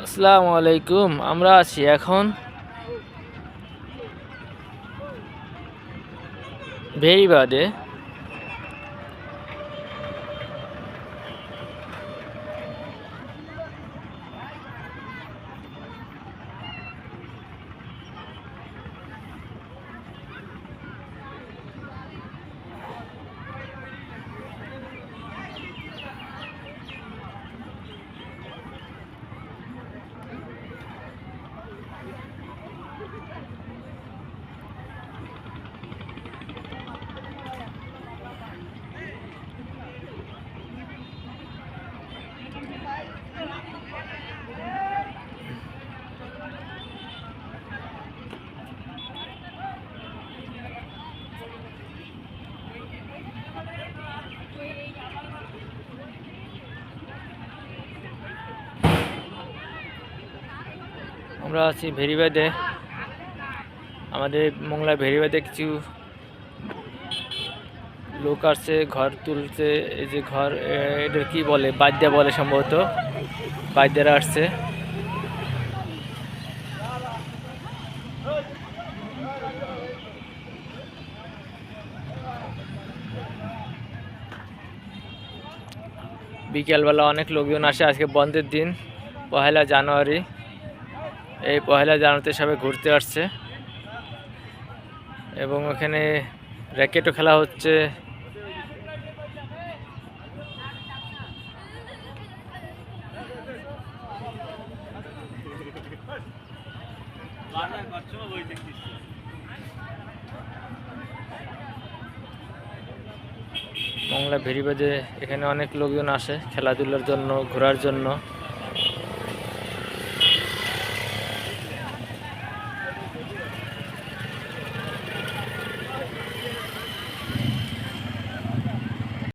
আসসালামু আলাইকুম। আমরা আছি এখন ভেরিবাদে। আমরা আছি ভেরিবাদে। আমাদের মোংলা ভেরিবাদে কিছু লোক আসছে, ঘর তুলছে। এই যে ঘর, এটা কি বলে, বাদ্যা বলে সম্ভবত। বাদ্যারা আসছে। বিকেলবেলা অনেক লোকজন আসে। আজকে বন্ধের দিন, 1 জানুয়ারি। এই 1 জানুয়ারিতে সবাই ঘুরতে আসছে এবং ওখানে র্যাকেটও খেলা হচ্ছে। মোংলা ভেরিবাদে এখানে অনেক লোকজন আসে খেলাধুলার জন্য, ঘোরার জন্য।